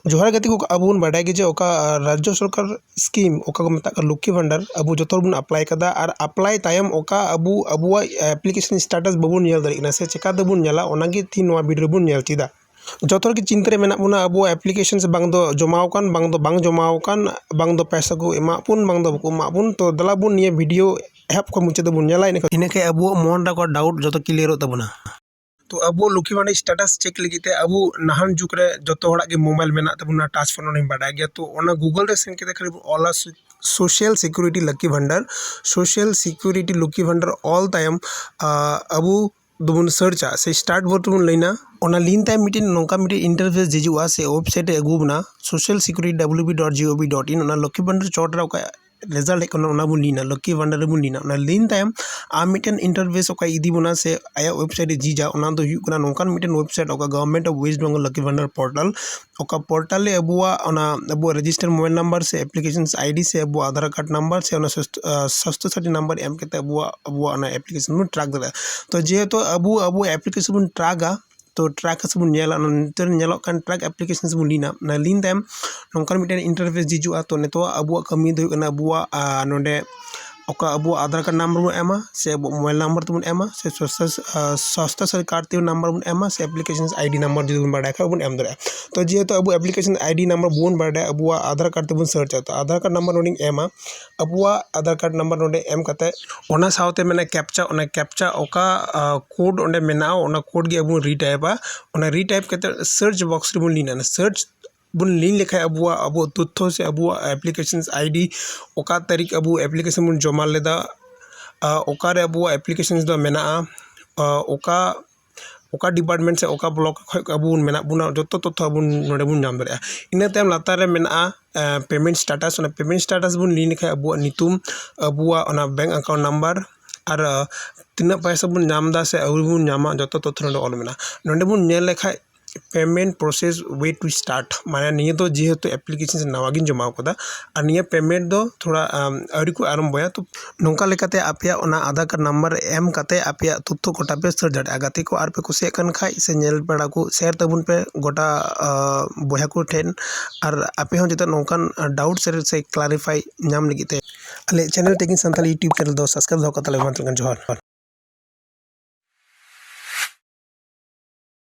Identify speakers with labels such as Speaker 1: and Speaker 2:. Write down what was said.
Speaker 1: जोहार गति को अब बन बाडा जे ओका राज्य सरकार स्कीम ओका को मेता लक्ष्मी भंडार अब जो बन अप्लाई कदा और अप्लाई तायम ओका अब अब एप्लीकेशन स्टेटस बाबून नेल दाड़ेना से चिका दबून नेला ओनागे थी नोआ वीडियो बून नेल चेदा जोतर की चिंता रे मेना बुना अब एप्लीकेशन से बांग दो जमाव कान बांग जमाव कान बांग दो पैसा को एमापुन बांग दो बको एमापुन तो दला बुन निये वीडियो एप को मुचे दबून नेला इनके अब मन रा डाउट जो क्लियर तबना तो अब लक्ष्मी भंडार स्टेटस चेक लगिते अब नहान जुग रे जो के मोबाइल में तबना टच फोन नहीं बाडा गया तो गूगल रे सेन के खाली ऑल सोशल सिक्योरिटी लक्ष्मी भंडार सोशल सिक्योरिटी लक्ष्मी भंडार ऑल तायम अब दोबन सर्चा से स्टार्ट बटन लेना ओना लिन तायम मीटिंग नोका मीटिंग इंटरफेस जिजुआ से वेबसाइट अगुबना सोशल सिक्योरिटी www.gov.in ओना लक्ष्मी भंडार चोट रा रिजल्ट हेकना बुन लीना लक्ष्मी भंडार बुन लीना लिन तायम आ मिटन इंटरफेस ओका इदी बुना से आया वेबसाइट जीजा ओना दो हुई कना नोकान मिटन वेबसाइट ओका government of West Bengal Lakshmi Bhandar portal ओका पोर्टल ले अब रजिस्टर मोबाइल नंबर से एप्लीकेशन आईडी से अब आधार कार्ड नंबर से स्वास्थ्य साथी नंबर एम के अब एप्लीकेशन बन ट्रैक दाड़ा तो जेहेतु अब एप्लीकेशन बन ट्रैका तो ट्रैक से बन ट्रैक एप्लीकेशन से बन लीना लिन तायम नौकान मिटन इंटरफेस जीजुआ तो नितो अब कमी दो अब नोडे ओका अब आधार कार्ड नंबर बन एमा से अब मोबाइल नंबर तबन एमा से स्वास्थ्य साथी कार्ड ते नंबर बन एमा से एप्लीकेशन आईडी नंबर जो बन बाडा खा बन एम दरे तो जेहेतु अब एप्लीकेशन आईडी नंबर बन बाडा अब आधार कार्ड तबन सर्च तो आधार कार्ड नंबर नोडिंग एमा अब आधार कार्ड नंबर नोडे एम कते ओना सावते मेना कैप्चा ओका कोड ओंडे मेना ओना कोड गे अब रीटाइपा ओना रीटाइप कते सर्च बॉक्स रे बन लीना सर्च बन लीन लेखा अब तथ्य से अब एप्लीकेशन आईडी ओका तारीख अब एप्लीकेशन बन जमा लेदा ओकारे अब एप्लीकेशन दो मेना ओका ओका डिपार्टमेंट से ओका ब्लॉक अब मेना बुना जो तथ्य अब नोडे बन नाम दाड़ा इना तायम लातार रे मेना पेमेंट स्टेटस बन लीन लेखा अब नितुम अब बैंक अकाउंट नंबर और तीना पैसा बन नामदा से अउरी बन नामा जो तथ्य नोडे ऑल मेना नोडे बन नेल लेखा payment process way to start माने निये तो जेहेतु एप्लीकेशन से नवागिन जमा कदा और निये पेमेंट दो थोड़ा अवरी को आरम्भया तो नौका लेकाते आपया ओना आधार कार्ड नंबर एम काते आपया तथ्य गोटा पे सर्च दाड़ा गाते को आर पे कुसिया कन खाय से नेल पेड़ा को शेयर तबुन पे गोटा बया को ठेन और आपे हो जता नौकान डाउट से क्लैरिफाई नाम लगिते अले channel taking Santali YouTube channel दो सब्सक्राइब दो कतले जोहार।